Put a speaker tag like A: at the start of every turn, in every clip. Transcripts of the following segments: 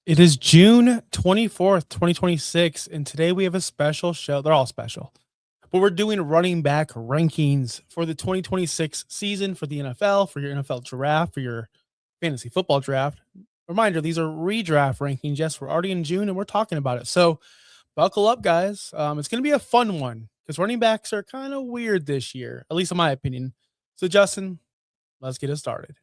A: It is June 24th, 2026, and today we have a special show. They're all special, but we're doing running back rankings for the 2026 season for the NFL, for your NFL draft, for your fantasy football draft. Reminder, these are redraft rankings. Yes, we're already in June and we're talking about it. So buckle up, guys. It's going to be a fun one because running backs are kind of weird this year, at least in my opinion. So, Justin, let's get it started.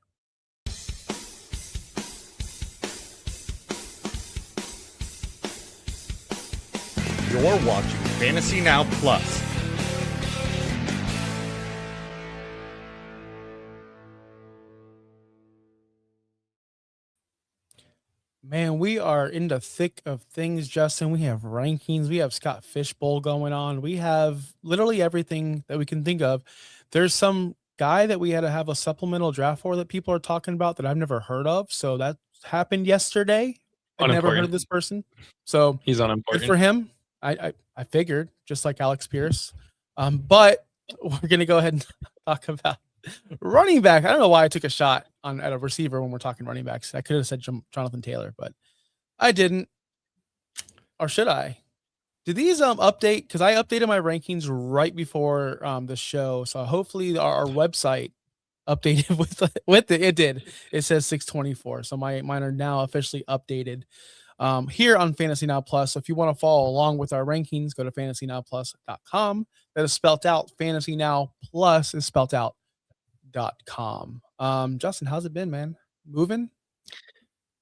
B: You're watching Fantasy Now Plus.
A: Man, we are in the thick of things, Justin. We have rankings. We have Scott Fishbowl going on. We have literally everything that we can think of. There's some guy that we had to have a supplemental draft for that people are talking about that I've never heard of. So that happened yesterday. I've never heard of this person. So
C: he's unimportant.
A: Good for him. I figured, just like Alex Pierce. But we're going to go ahead and talk about running back. I don't know why I took a shot at a receiver when we're talking running backs. I could have said Jonathan Taylor, but I didn't. Or should I? Did these update? Because I updated my rankings right before the show. So hopefully our website updated with it. It did. It says 624. So mine are now officially updated here on Fantasy Now Plus. So if you want to follow along with our rankings, go to fantasynowplus.com. That is spelled out. Fantasy Now Plus is spelled out. .com. Justin, how's it been, man? Moving?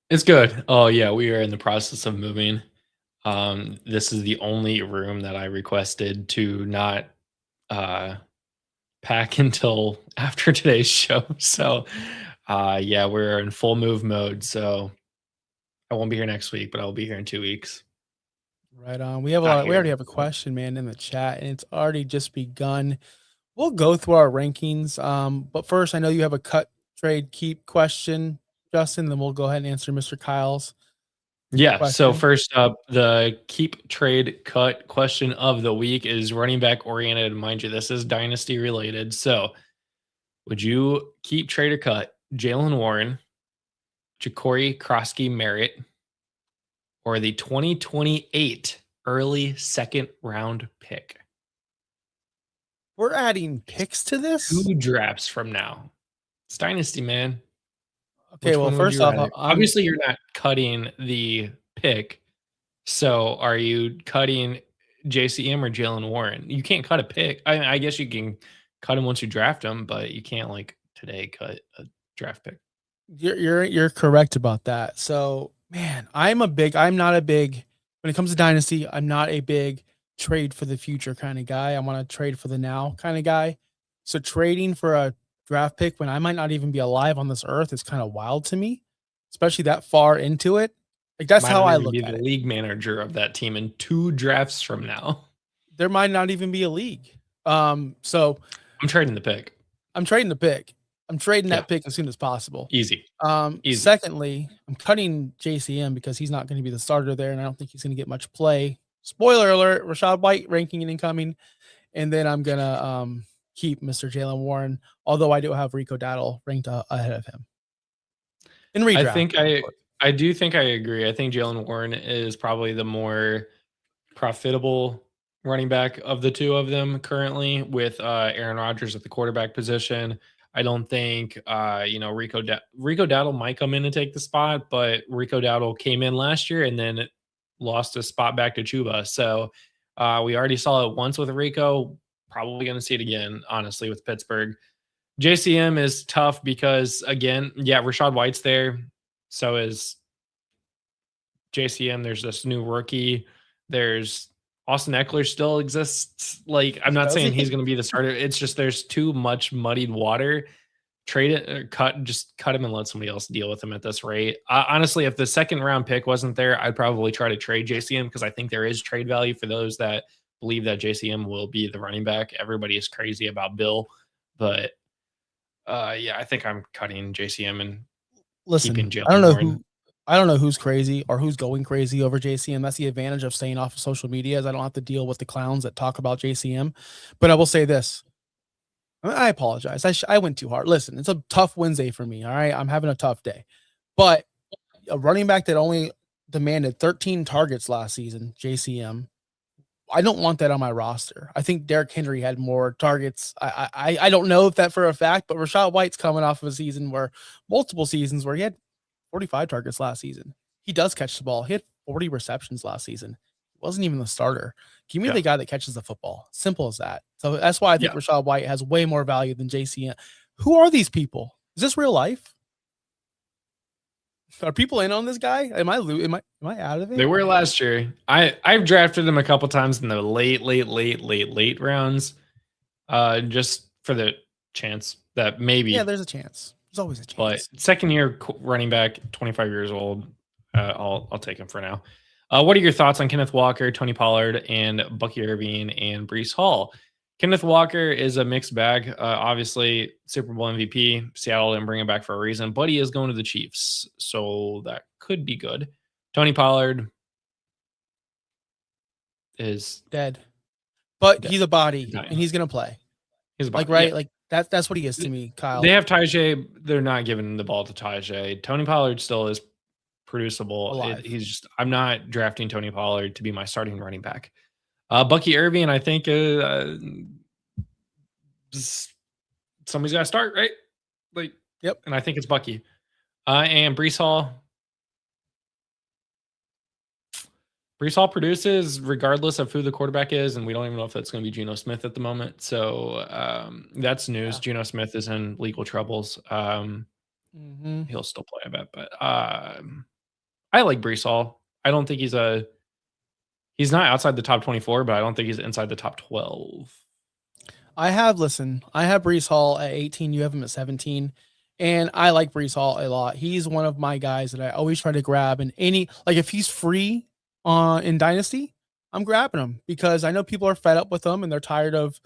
C: It's good. Oh yeah, we are in the process of moving. This is the only room that I requested to not pack until after today's show. So yeah, we're in full move mode. So I won't be here next week, but I'll be here in 2 weeks.
A: Right on. We already have a question, man, in the chat, and it's already just begun. We'll go through our rankings. But first, I know you have a cut, trade, keep question, Justin. Then we'll go ahead and answer Mr. Kyle's.
C: Yeah.
A: question.
C: So first up, the keep, trade, cut question of the week is running back oriented. Mind you, this is dynasty related. So would you keep, trade, or cut Jalen Warren, Ja'Cory Krosky-Merritt, or the 2028 early second round pick?
A: We're adding picks to this?
C: 2 drafts from now. It's dynasty, man.
A: Okay, well, first off,
C: obviously you're not cutting the pick. So are you cutting JCM or Jalen Warren? You can't cut a pick. I guess you can cut him once you draft him, but you can't like today cut a draft pick.
A: You're correct about that. So, man, when it comes to dynasty, I'm not a big trade for the future kind of guy. I want to trade for the now kind of guy. So trading for a draft pick when I might not even be alive on this earth is kind of wild to me, especially that far into it. Like that's how I look at it.
C: The league manager of that team in 2 drafts from now.
A: There might not even be a league. So
C: I'm trading the pick.
A: I'm trading that pick as soon as possible.
C: Easy.
A: Secondly, I'm cutting JCM because he's not going to be the starter there, and I don't think he's going to get much play. Spoiler alert, Rachaad White ranking and incoming. And then I'm going to keep Mr. Jalen Warren, although I do have Rico Dowdle ranked ahead of him. In redraft.
C: I do think I agree. I think Jalen Warren is probably the more profitable running back of the 2 of them currently with Aaron Rodgers at the quarterback position. I don't think, Rico Dowdle might come in and take the spot, but Rico Dowdle came in last year and then lost a spot back to Chuba. So we already saw it once with Rico. Probably going to see it again, honestly, with Pittsburgh. JCM is tough because, again, yeah, Rachaad White's there. So is JCM. There's this new rookie. There's Austin Eckler still exists. Like, I'm not saying he's going to be the starter. It's just there's too much muddied water. Trade it, or cut him and let somebody else deal with him at this rate. Honestly, if the second round pick wasn't there, I'd probably try to trade JCM because I think there is trade value for those that believe that JCM will be the running back. Everybody is crazy about Bill, but yeah, I think I'm cutting JCM and keeping Jalen Warren.
A: I don't know who's crazy or who's going crazy over JCM. That's the advantage of staying off of social media, is I don't have to deal with the clowns that talk about JCM. But I will say this. I apologize. I went too hard. Listen, it's a tough Wednesday for me. All right. I'm having a tough day. But a running back that only demanded 13 targets last season, JCM. I don't want that on my roster. I think Derrick Henry had more targets. I don't know if that for a fact, but Rachaad White's coming off of a season where multiple seasons where he had 45 targets last season. He does catch the ball. He had 40 receptions last season. He wasn't even the starter. Give me the guy that catches the football. Simple as that. So that's why I think Rachaad White has way more value than JCM. Who are these people? Is this real life? Are people in on this guy? Am I out of it?
C: They were last year. I've drafted him a couple times in the late rounds, just for the chance that maybe.
A: Yeah, there's a chance. There's always a chance.
C: But second year running back, 25 years old. I'll take him for now. What are your thoughts on Kenneth Walker, Tony Pollard, and Bucky Irving and Breece Hall? Kenneth Walker is a mixed bag. Obviously, Super Bowl MVP. Seattle didn't bring him back for a reason, but he is going to the Chiefs, so that could be good. Tony Pollard is
A: dead, but he's a body, and he's gonna play.
C: He's a body.
A: Like that's what he is to me, Kyle.
C: They have Tajay. They're not giving the ball to Tajay. Tony Pollard still is producible. I'm not drafting Tony Pollard to be my starting running back. Bucky Irving, I think somebody's got to start, right?
A: Yep.
C: And I think it's Bucky. And Breece Hall. Breece Hall produces regardless of who the quarterback is, and we don't even know if that's going to be Geno Smith at the moment. So that's news. Yeah. Geno Smith is in legal troubles. He'll still play, I bet. But I like Breece Hall. I don't think he's not outside the top 24, but I don't think he's inside the top 12.
A: I have Breece Hall at 18. You have him at 17. And I like Breece Hall a lot. He's one of my guys that I always try to grab in if he's free in Dynasty, I'm grabbing him because I know people are fed up with him and they're tired of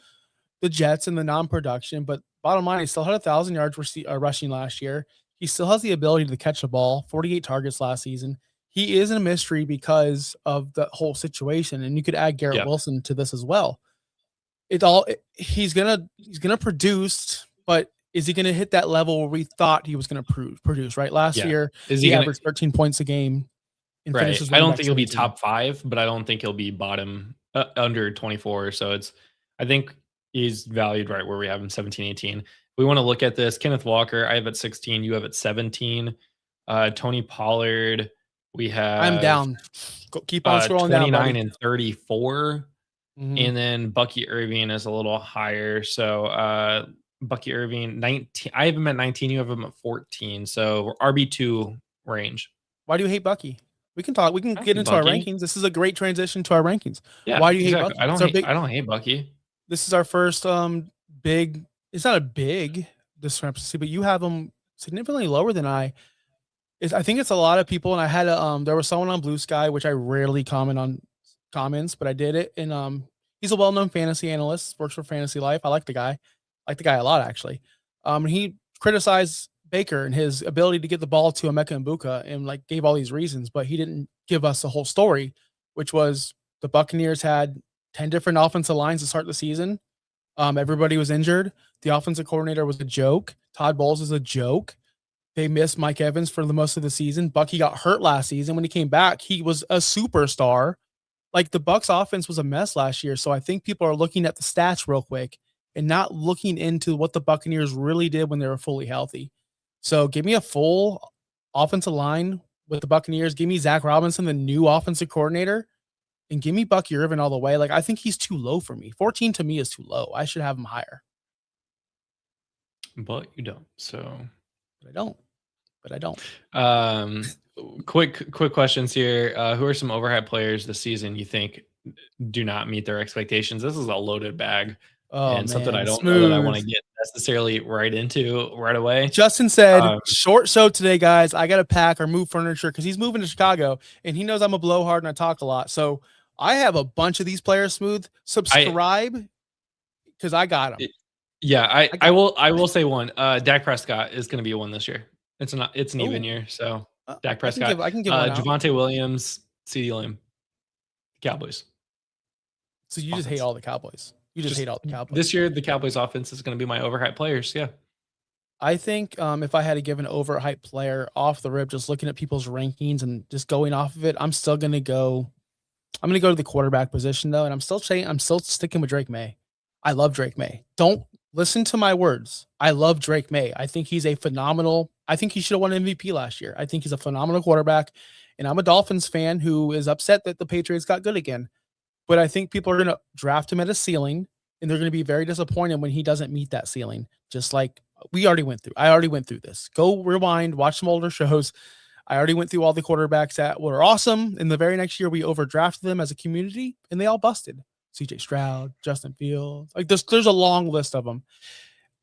A: the Jets and the non-production. But bottom line, he still had 1,000 yards rushing last year. He still has the ability to catch the ball, 48 targets last season. He is a mystery because of the whole situation, and you could add Garrett Wilson to this as well. He's gonna produce, but is he gonna hit that level where we thought he was gonna produce? Right, last year he averaged 13 points a game.
C: Right, I don't think he'll be top 5, but I don't think he'll be bottom under 24. So I think he's valued right where we have him, 17, 18. We want to look at this. Kenneth Walker, I have at 16. You have at 17. Tony Pollard. We have.
A: I'm down. Keep on scrolling
C: 29
A: down. 29
C: and 34. And then Bucky Irving is a little higher. So Bucky Irving, 19. I have him at 19. You have him at 14. So RB2 range.
A: Why do you hate Bucky? We can talk. We can get into our rankings. This is a great transition to our rankings.
C: Yeah,
A: why do you hate Bucky?
C: I don't hate Bucky.
A: This is our first big. It's not a big discrepancy, but you have him significantly lower than I think it's a lot of people, and I had there was someone on Blue Sky, which I rarely comment on comments, but I did it, and he's a well-known fantasy analyst, works for Fantasy Life. I like the guy a lot, actually. He criticized Baker and his ability to get the ball to Emeka Mbuka and gave all these reasons, but he didn't give us the whole story, which was the Buccaneers had 10 different offensive lines to start the season. Everybody was injured. The offensive coordinator was a joke. Todd Bowles is a joke. They missed Mike Evans for the most of the season. Bucky got hurt last season. When he came back, he was a superstar. The Bucs offense was a mess last year. So I think people are looking at the stats real quick and not looking into what the Buccaneers really did when they were fully healthy. So give me a full offensive line with the Buccaneers. Give me Zach Robinson, the new offensive coordinator, and give me Bucky Irving all the way. I think he's too low for me. 14 to me is too low. I should have him higher.
C: But you don't.
A: But I don't.
C: Quick questions here. Who are some overhyped players this season you think do not meet their expectations? This is a loaded bag. Something I don't know that I want to get necessarily right into right away.
A: Justin said, short show today, guys. I got to pack or move furniture because he's moving to Chicago, and he knows I'm a blowhard and I talk a lot. So I have a bunch of these players. Smooth. Subscribe because I got them.
C: Yeah, I will say one. Dak Prescott is going to be a one this year. It's an even year. So Dak Prescott.
A: I can give one
C: Javonte Williams, CeeDee Lamb, Cowboys.
A: So you just hate all the Cowboys. You just hate all the Cowboys.
C: This year, the Cowboys offense is going to be my overhyped players. Yeah.
A: I think if I had to give an overhyped player off the rip, just looking at people's rankings and just going off of it, I'm still gonna go. I'm gonna go to the quarterback position though, and I'm still sticking with Drake May. I love Drake May. Don't listen to my words. I love Drake May. I think he's a phenomenal. I think he should have won MVP last year. I think he's a phenomenal quarterback, and I'm a Dolphins fan who is upset that the Patriots got good again. But I think people are gonna draft him at a ceiling, and they're gonna be very disappointed when he doesn't meet that ceiling. Just like we already went through. I already went through this. Go rewind, watch some older shows. I already went through all the quarterbacks that were awesome. In the very next year, we overdrafted them as a community, and they all busted. CJ Stroud, Justin Fields, like there's a long list of them.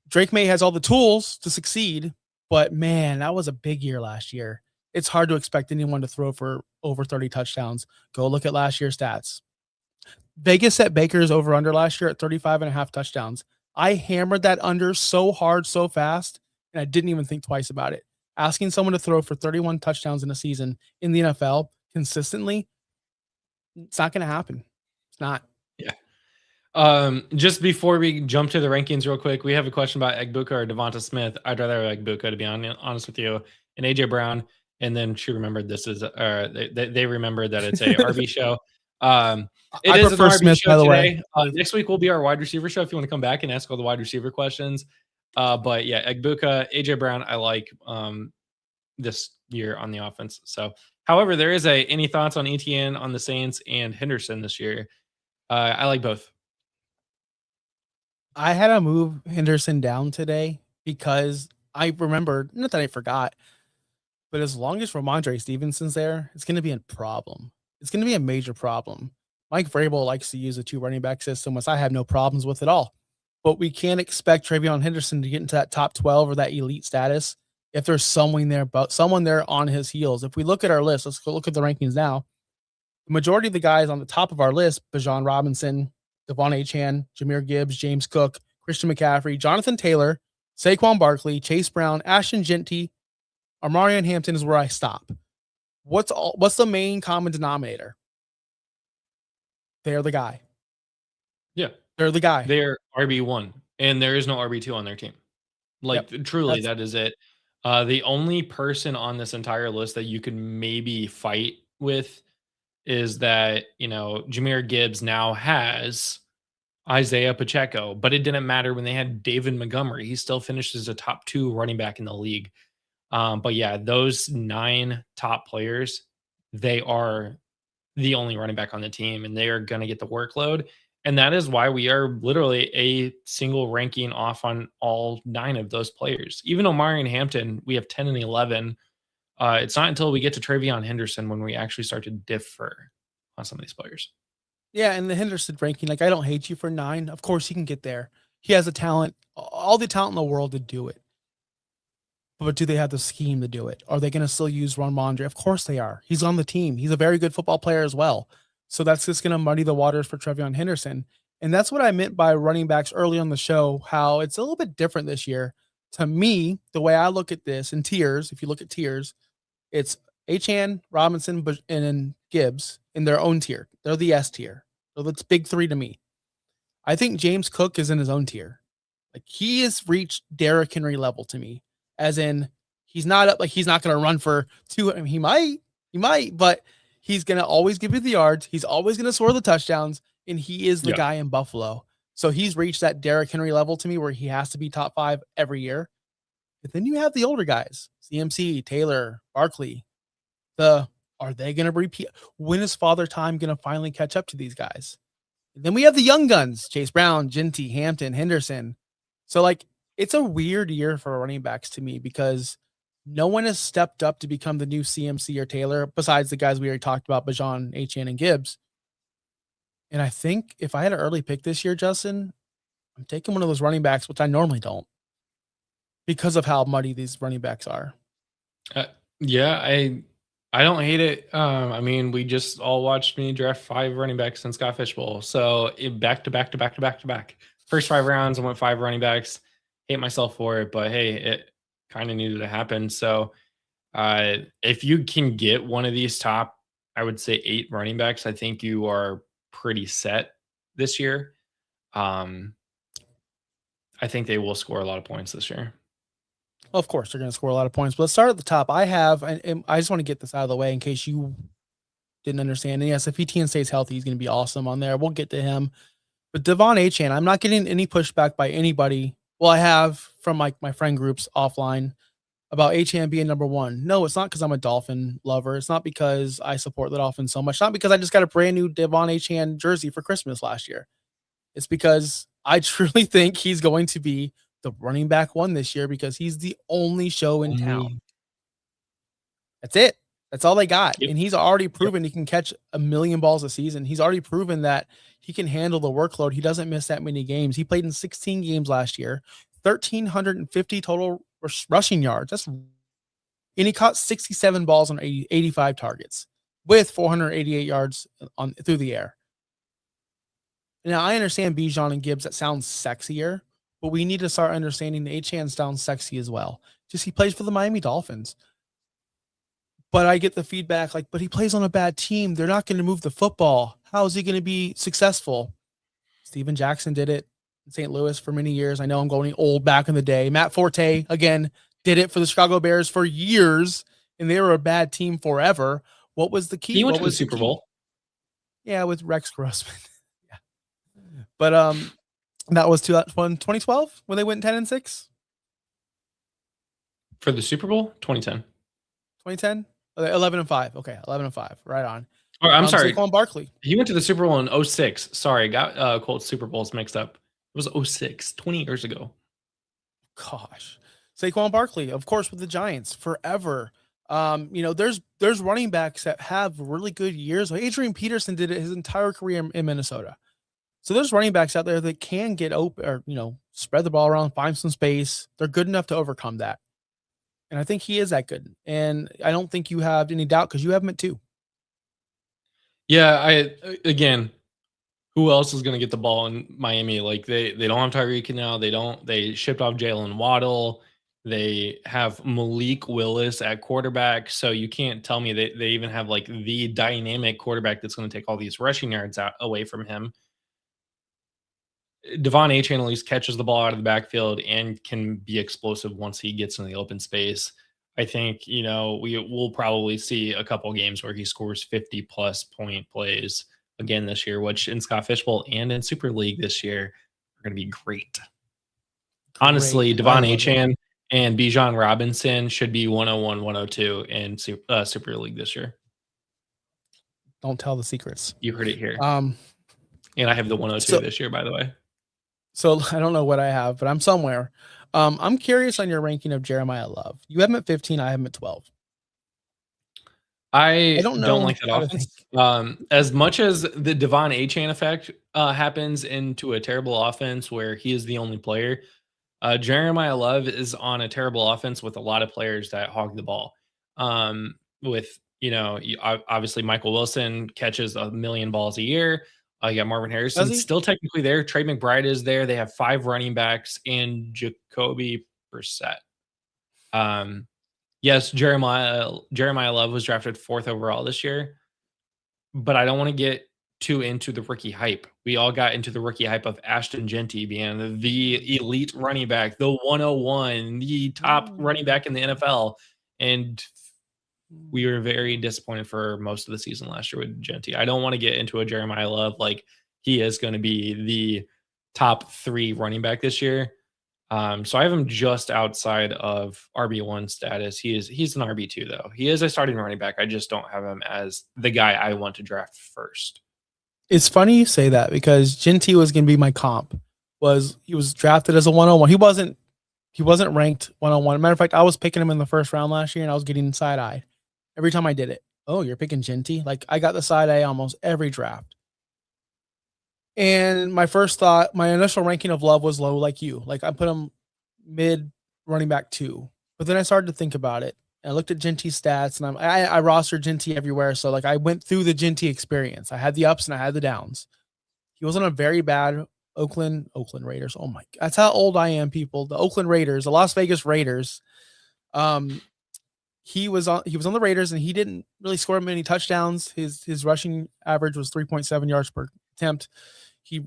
A: Drake May has all the tools to succeed, but man, that was a big year last year. It's hard to expect anyone to throw for over 30 touchdowns. Go look at last year's stats. Vegas set Baker's over under last year at 35.5 touchdowns. I hammered that under so hard, so fast, and I didn't even think twice about it. Asking someone to throw for 31 touchdowns in a season in the NFL consistently, it's not going to happen. It's not.
C: Yeah. Just before we jump to the rankings real quick, we have a question about Egbuka or Devonta Smith. I'd rather have Egbuka, to be honest with you, and AJ Brown. And then she remembered this is they remembered that it's a RB show. It is an RB
A: Smith,
C: show
A: by the
C: today.
A: way.
C: Next week will be our wide receiver show if you want to come back and ask all the wide receiver questions. But yeah, Egbuka, AJ Brown, I like this year on the offense. So, however, there is any thoughts on ETN, on the Saints, and Henderson this year? I like both.
A: I had to move Henderson down today because I remembered, not that I forgot, but as long as Ramondre Stevenson's there, it's going to be a problem. It's going to be a major problem. Mike Vrabel likes to use a 2 running back system, which I have no problems with at all. But we can't expect Travion Henderson to get into that top 12 or that elite status if there's someone there on his heels. If we look at our list, let's go look at the rankings now. The majority of the guys on the top of our list, Bijan Robinson, Devon Achane, Jahmyr Gibbs, James Cook, Christian McCaffrey, Jonathan Taylor, Saquon Barkley, Chase Brown, Ashton Genty, Amarian Hampton is where I stop. What's the main common denominator? They're the guy.
C: Yeah.
A: They're the guy.
C: They're RB1, and there is no RB2 on their team. Like, truly, that is it. The only person on this entire list that you could maybe fight with is that, Jahmyr Gibbs now has Isaiah Pacheco, but it didn't matter when they had David Montgomery. He still finished as a top 2 running back in the league. But yeah, those 9 top players, they are the only running back on the team, and they are going to get the workload. And that is why we are literally a single ranking off on all 9 of those players. Even Omari and Hampton, we have 10 and 11. It's not until we get to Travion Henderson when we actually start to differ on some of these players.
A: Yeah, and the Henderson ranking, I don't hate you for 9. Of course, he can get there. He has the talent, all the talent in the world to do it. But do they have the scheme to do it? Are they going to still use Ramondre? Of course they are. He's on the team. He's a very good football player as well. So that's just going to muddy the waters for Travion Henderson. And that's what I meant by running backs early on the show, how it's a little bit different this year. To me, the way I look at this in tiers, if you look at tiers, it's Achane, Robinson, and then Gibbs in their own tier. They're the S tier. So that's big 3 to me. I think James Cook is in his own tier. He has reached Derrick Henry level to me, as in he's not up, he's not going to run for 2. I mean, he might, but he's going to always give you the yards. He's always going to score the touchdowns, and he is the guy in Buffalo. So he's reached that Derrick Henry level to me where he has to be top 5 every year. But then you have the older guys, CMC, Taylor, Barkley. Are they going to repeat? When is Father Time going to finally catch up to these guys? And then we have the young guns, Chase Brown, Genty, Hampton, Henderson. So it's a weird year for running backs to me because no one has stepped up to become the new CMC or Taylor besides the guys we already talked about, Bijan, Achane, and Gibbs. And I think if I had an early pick this year, Justin, I'm taking one of those running backs, which I normally don't, because of how muddy these running backs are.
C: Yeah, I don't hate it. I mean, we just all watched me draft 5 running backs in Scott Fishbowl. So back to back. First 5 rounds, I went 5 running backs. Hate myself for it, but hey, it kind of needed to happen. So if you can get one of these top, I would say 8 running backs, I think you are pretty set this year. I think they will score a lot of points this year.
A: Well, of course, they're going to score a lot of points. But let's start at the top. I just want to get this out of the way in case you didn't understand. And yes, if Etienne stays healthy, he's going to be awesome on there. We'll get to him. But Devon Achane, I'm not getting any pushback by anybody. Well, I have from my friend groups offline about Achane being number one. No, it's not because I'm a Dolphin lover. It's not because I support the Dolphins so much. Not because I just got a brand new Devon Achane jersey for Christmas last year. It's because I truly think he's going to be the running back one this year because he's the only show in town. That's it. That's all they got.
C: Yep.
A: And he's already proven he can catch 1 million balls a season. He's already proven that he can handle the workload. He doesn't miss that many games. He played in 16 games last year, 1,350 total rushing yards. And he caught 67 balls on 85 targets with 488 yards through the air. Now, I understand Bijan and Gibbs, that sounds sexier, but we need to start understanding the Achane sounds sexy as well. Just he plays for the Miami Dolphins. But I get the feedback like, but he plays on a bad team. They're not going to move the football. How is he going to be successful? Steven Jackson did it in St. Louis for many years. I know I'm going old back in the day. Matt Forte, again, did it for the Chicago Bears for years, and they were a bad team forever. What was the key?
C: He went
A: what
C: to
A: was
C: the Super Bowl.
A: Yeah, with Rex Grossman. Yeah. But that was 2012 when they went 10-6?
C: For the Super Bowl? 2010.
A: 2010? 11-5. Okay, 11-5. Right on.
C: Or I'm sorry.
A: Saquon Barkley.
C: He went to the Super Bowl in 06. Sorry, got Colts Super Bowls mixed up. It was 06, 20 years ago.
A: Gosh. Saquon Barkley, of course, with the Giants forever. There's running backs that have really good years. Adrian Peterson did it his entire career in Minnesota. So there's running backs out there that can get open or, spread the ball around, find some space. They're good enough to overcome that. And I think he is that good. And I don't think you have any doubt because you have him at 2.
C: Yeah, again, who else is going to get the ball in Miami? Like they don't have Tyreek now. They shipped off Jalen Waddle. They have Malik Willis at quarterback. So you can't tell me they even have like the dynamic quarterback that's going to take all these rushing yards away from him. Devon Achane at least catches the ball out of the backfield and can be explosive once he gets in the open space. I think, we'll probably see a couple games where he scores 50+ point plays again this year, which in Scott Fishbowl and in Super League this year are going to be great. Honestly, Devon Achane and Bijan Robinson should be 101, 102 in Super League this year.
A: Don't tell the secrets.
C: You heard it here. And I have the 102 this year, by the way.
A: So I don't know what I have, but I'm somewhere. I'm curious on your ranking of Jeremiah Love. You have him at 15. I have him at 12.
C: I don't like that offense. As much as the Devon Achane effect happens into a terrible offense where he is the only player, Jeremiah Love is on a terrible offense with a lot of players that hog the ball. Obviously Michael Wilson catches 1 million balls a year. You got Marvin Harrison still technically there. Trey McBride is there. They have 5 running backs and Jacoby Brissett. Yes, Jeremiah Love was drafted 4th overall this year, but I don't want to get too into the rookie hype. We all got into the rookie hype of Ashton Genty being the elite running back, the 101, the top running back in the NFL. And we were very disappointed for most of the season last year with Genty. I don't want to get into a Jeremiah Love like he is going to be the top 3 running back this year. So I have him just outside of RB1 status. He's an RB2 though. He is a starting running back. I just don't have him as the guy I want to draft first.
A: It's funny you say that because Genty was going to be my comp. He was drafted as a 101. He wasn't ranked 101. Matter of fact, I was picking him in the first round last year and I was getting side-eyed every time I did it. Oh, you're picking Genty? Like I got the side-eye almost every draft. And my initial ranking of Love was low like you. Like I put him mid running back 2. But then I started to think about it. And I looked at Genty's stats and I rostered Genty everywhere. So like I went through the Genty experience. I had the ups and I had the downs. He was on a very bad Oakland Raiders. Oh my, that's how old I am, people. The Oakland Raiders, the Las Vegas Raiders. He was on the Raiders and he didn't really score many touchdowns. His rushing average was 3.7 yards per attempt. He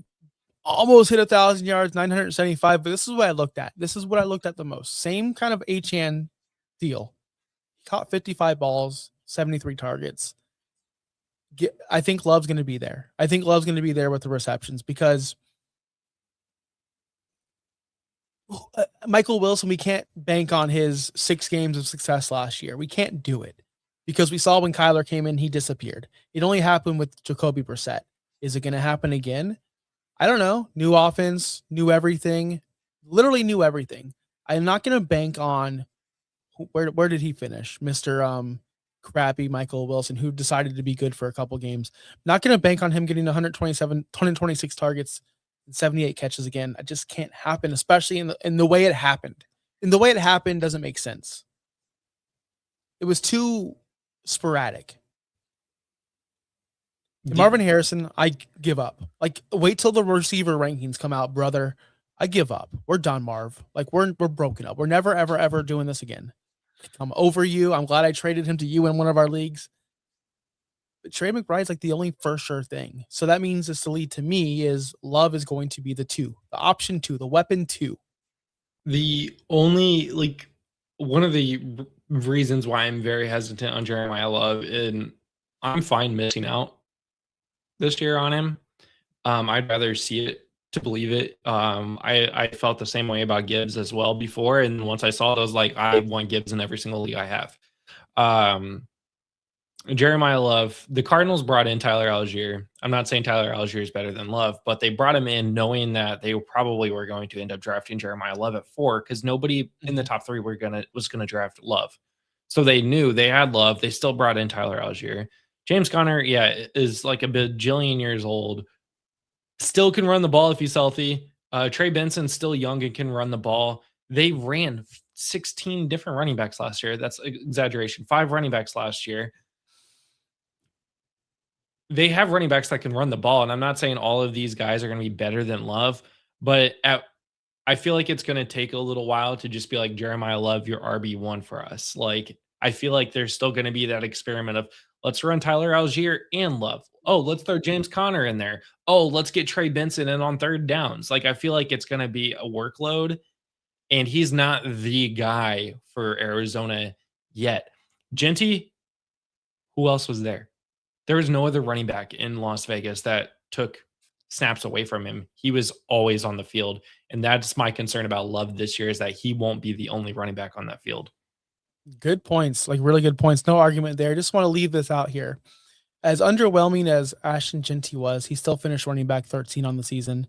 A: almost hit 1,000 yards, 975. But this is what I looked at. This is what I looked at the most. Same kind of Achane deal. Caught 55 balls, 73 targets. I think Love's going to be there. I think Love's going to be there with the receptions because Michael Wilson, we can't bank on his 6 games of success last year. We can't do it because we saw when Kyler came in, he disappeared. It only happened with Jacoby Brissett. Is it going to happen again? I don't know. New offense, new everything, literally new everything. I'm not going to bank on where did he finish? Mr. Crappy Michael Wilson, who decided to be good for a couple games. Not going to bank on him getting 126 targets and 78 catches again. It just can't happen, especially in the way it happened. In the way it happened doesn't make sense. It was too sporadic. Marvin Harrison, I give up. Like, wait till the receiver rankings come out, brother. I give up. We're done, Marv. Like, we're broken up. We're never, ever, ever doing this again. I'm over you. I'm glad I traded him to you in one of our leagues. But Trey McBride's like the only for sure thing. So that means this to lead to me is Love is going to be the 2, the option 2, the weapon 2.
C: The only, like, one of the reasons why I'm very hesitant on Jeremiah Love, and I'm fine missing out this year on him. I'd rather see it to believe it. I felt the same way about Gibbs as well before, and once I saw it, I was like, I want Gibbs in every single league I have. Jeremiah Love, the Cardinals brought in Tyler Algier. I'm not saying Tyler Algier is better than Love, but they brought him in knowing that they probably were going to end up drafting Jeremiah Love at 4 because nobody in the top 3 was gonna draft Love. So they knew they had Love. They still brought in Tyler Algier. James Conner, is like a bajillion years old. Still can run the ball if he's healthy. Trey Benson's still young and can run the ball. They ran 16 different running backs last year. That's an exaggeration. 5 running backs last year. They have running backs that can run the ball, and I'm not saying all of these guys are going to be better than Love, but I feel like it's going to take a little while to just be like, Jeremiah Love, your RB1 for us. Like, I feel like there's still going to be that experiment of, let's run Tyler Algier and Love. Oh, let's throw James Conner in there. Oh, let's get Trey Benson in on third downs. Like, I feel like it's going to be a workload, and he's not the guy for Arizona yet. Genty, who else was there? There was no other running back in Las Vegas that took snaps away from him. He was always on the field, and that's my concern about Love this year, is that he won't be the only running back on that field.
A: Good points, like really good points. No argument there. I just want to leave this out here. As underwhelming as Ashton Genty was, he still finished running back 13 on the season,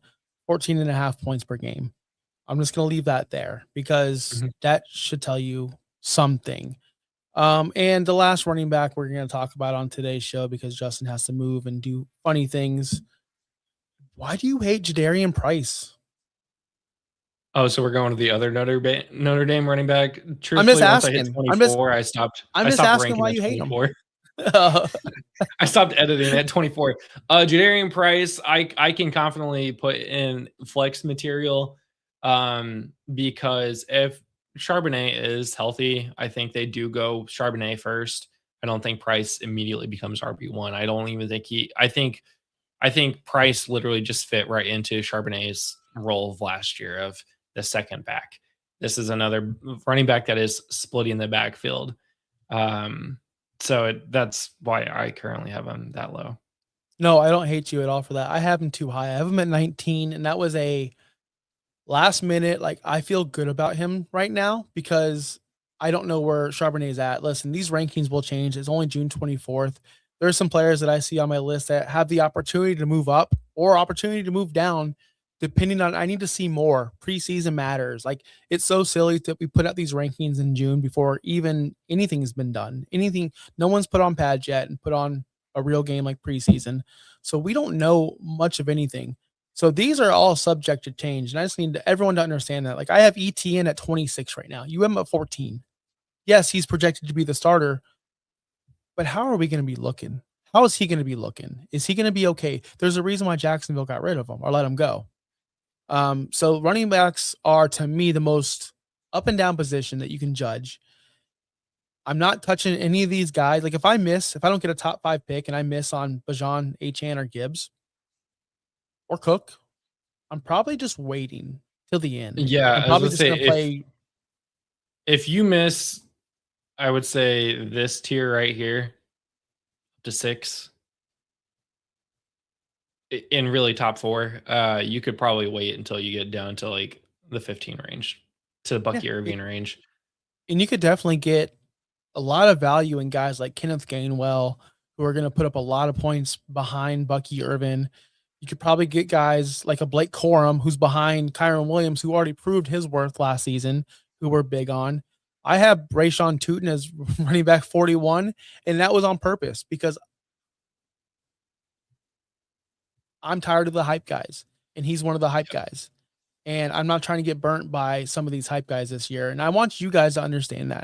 A: 14.5 points per game. I'm just going to leave that there because that should tell you something. And the last running back we're going to talk about on today's show, because Justin has to move and do funny things. Why do you hate Jadarian Price?
C: Oh, so we're going to the other Notre Dame running back. Truthfully,
A: I'm just
C: once
A: asking.
C: I hit 24, I stopped.
A: I'm just asking why you hate him.
C: I stopped editing at 24. Jadarian Price, I can confidently put in flex material because if Charbonnet is healthy, I think they do go Charbonnet first. I don't think Price immediately becomes RB1. I don't even think I think Price literally just fit right into Charbonnet's role of last year of the second back. This is another running back that is splitting the backfield. So that's why I currently have him that low.
A: No, I don't hate you at all for that. I have him too high. I have him at 19, and that was a last minute. Like, I feel good about him right now because I don't know where Charbonnet is at. Listen, these rankings will change. It's only June 24th. There's some players that I see on my list that have the opportunity to move up or opportunity to move down, depending on, I need to see more. Preseason matters. Like, it's so silly that we put out these rankings in June before even anything has been done. No one's put on pads yet and put on a real game like preseason. So we don't know much of anything. So these are all subject to change. And I just need everyone to understand that. Like, I have ETN at 26 right now. You have him at 14. Yes, he's projected to be the starter, but how are we going to be looking? How is he going to be looking? Is he going to be okay? There's a reason why Jacksonville got rid of him or let him go. So running backs are, to me, the most up and down position that you can judge. I'm not touching any of these guys. Like, if I don't get a top 5 pick and I miss on Bijan, Achane, or Gibbs or Cook, I'm probably just waiting till the end.
C: Yeah,
A: I'm
C: I was
A: probably
C: gonna
A: just
C: say
A: gonna play.
C: if you miss, I would say this tier right here to 6 in really top 4, you could probably wait until you get down to like the 15 range, to the
A: Yeah,
C: Bucky Irving range.
A: and you could definitely get a lot of value in guys like Kenneth Gainwell, who are going to put up a lot of points behind Bucky Irvin. You could probably get guys like a Blake Corum, who's behind Kyron Williams, who already proved his worth last season, who we're big on. I have Brayshawn Tootin as running back 41, and that was on purpose because I'm tired of the hype guys, and he's one of the hype guys. And I'm not trying to get burnt by some of these hype guys this year. And I want you guys to understand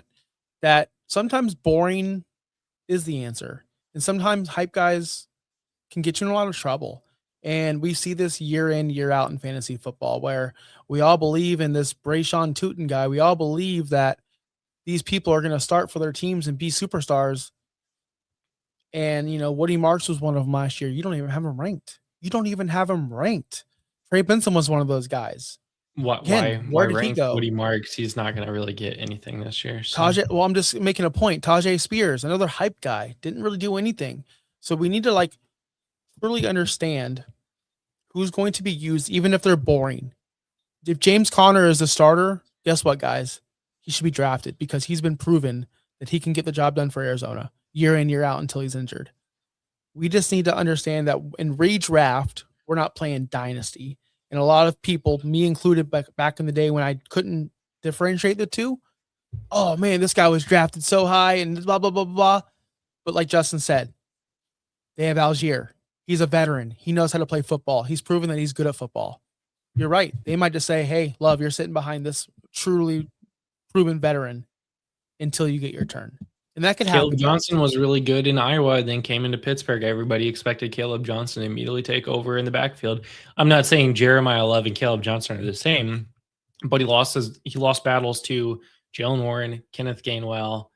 A: that sometimes boring is the answer. And sometimes hype guys can get you in a lot of trouble. And we see this year in, year out in fantasy football where we all believe in this Brayshawn Tootin guy. We all believe that these people are going to start for their teams and be superstars. And, Woody Marks was one of them last year. You don't even have him ranked. You don't even have him ranked. Trey Benson was one of those guys.
C: Why
A: Where did he
C: rank
A: go?
C: Woody Marks? He's not going to really get anything this year. So.
A: I'm just making a point. Tajay Spears, another hype guy, didn't really do anything. So we need to really understand who's going to be used, even if they're boring. If James Conner is the starter, guess what, guys? He should be drafted because he's been proven that he can get the job done for Arizona year in, year out until he's injured. We just need to understand that in redraft, we're not playing dynasty. And a lot of people, me included, back in the day when I couldn't differentiate the two, oh man, this guy was drafted so high and blah, blah, blah, blah. But like Justin said, they have Algier. He's a veteran. He knows how to play football. He's proven that he's good at football. You're right. They might just say, hey, Love, you're sitting behind this truly proven veteran until you get your turn. And that could happen.
C: Caleb Johnson was really good in Iowa, then came into Pittsburgh. Everybody expected Caleb Johnson to immediately take over in the backfield. I'm not saying Jeremiah Love and Caleb Johnson are the same, but he lost battles to Jalen Warren, Kenneth Gainwell,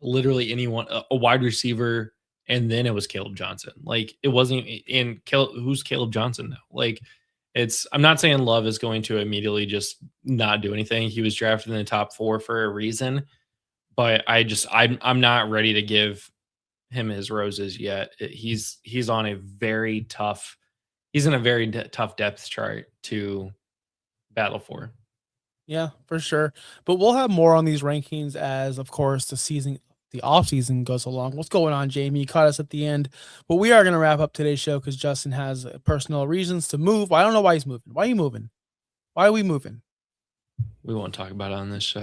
C: literally anyone, a wide receiver, and then it was Caleb Johnson. Like it wasn't who's Caleb Johnson though? Like I'm not saying Love is going to immediately just not do anything. He was drafted in the top 4 for a reason. But I'm not ready to give him his roses yet. He's in a very tough depth chart to battle for.
A: Yeah, for sure. But we'll have more on these rankings as, of course, the off season goes along. What's going on, Jamie? You caught us at the end, but we are going to wrap up today's show because Justin has personal reasons to move. I don't know why he's moving. Why are you moving? Why are we moving?
C: We won't talk about it on this show.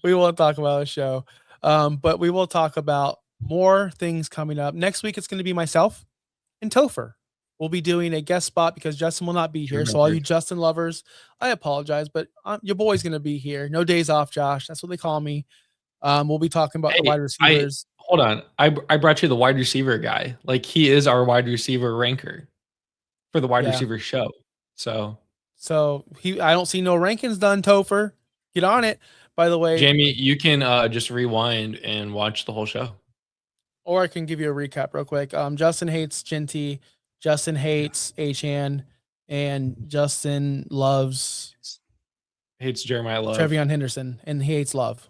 A: We won't talk about the show. But we will talk about more things coming up. Next week, it's going to be myself and Topher. We'll be doing a guest spot because Justin will not be here. So all you Justin lovers, I apologize, but your boy's going to be here. No days off, Josh. That's what they call me. We'll be talking about the wide receivers.
C: Hold on. I brought you the wide receiver guy. Like he is our wide receiver ranker for the wide receiver show. So I don't see no rankings done, Topher. Get on it. By the way, Jamie, you can just rewind and watch the whole show.
A: Or I can give you a recap real quick. Justin hates Genty. Justin hates Achane. And Justin
C: hates Jeremiah Love.
A: Trevion Henderson. And he hates Love.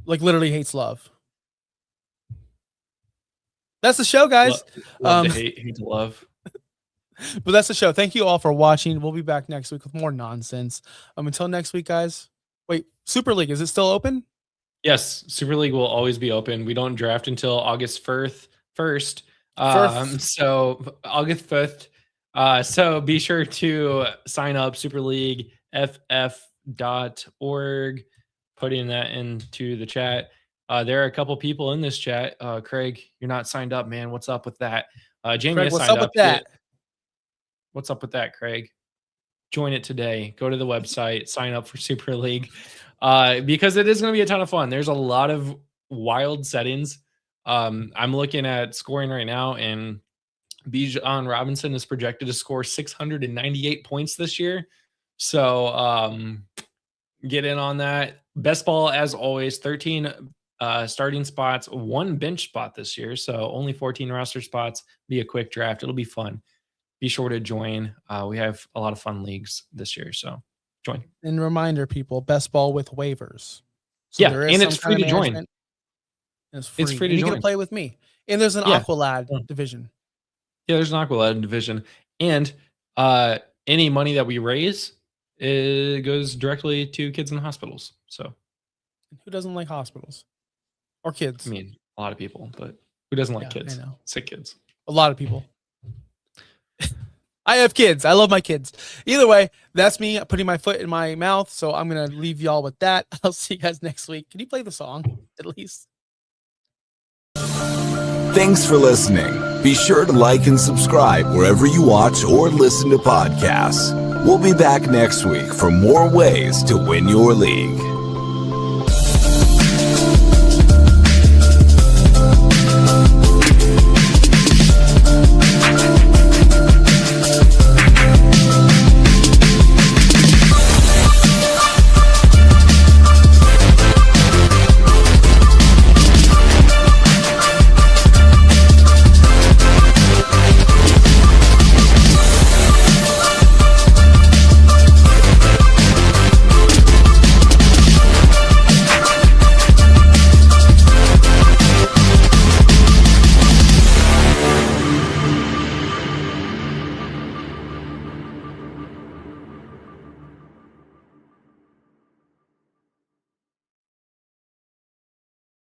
A: Like literally hates Love. That's the show, guys.
C: Love to hate to love.
A: But that's the show. Thank you all for watching. We'll be back next week with more nonsense. Until next week, guys. Wait, Super League, is it still open?
C: Yes, Super League will always be open. We don't draft until August 1st. So August 5th. So be sure to sign up, superleagueff.org. Putting that into the chat. There are a couple people in this chat. Craig, you're not signed up, man. What's up with that? Jamie,
A: Craig, what's up with that?
C: What's up with that, Craig? Join it today. Go to the website, sign up for Super League, because it is going to be a ton of fun. There's a lot of wild settings. I'm looking at scoring right now, and Bijan Robinson is projected to score 698 points this year. So get in on that. Best ball, as always, 13 starting spots, 1 bench spot this year. So only 14 roster spots. Be a quick draft. It'll be fun. be sure to join. We have a lot of fun leagues this year, so join.
A: And reminder, people, best ball with waivers. So
C: Yeah,
A: there is
C: and
A: some
C: it's
A: kind
C: free
A: of
C: to join.
A: management. It's free.
C: It's free to
A: and you
C: join.
A: can play with me. And there's an
C: Yeah.
A: Aqualad
C: Yeah.
A: division.
C: Yeah, there's an Aqualad division. And any money that we raise, it goes directly to kids in hospitals. So,
A: Who doesn't like hospitals? Or kids?
C: I mean, a lot of people, but who doesn't like
A: Yeah,
C: kids?
A: I know.
C: Sick kids.
A: A lot of people. I have kids. I love my kids. Either way, that's me putting my foot in my mouth. So I'm going to leave y'all with that. I'll see you guys next week. Can you play the song at least?
D: Thanks for listening. Be sure to like and subscribe wherever you watch or listen to podcasts. We'll be back next week for more ways to win your league.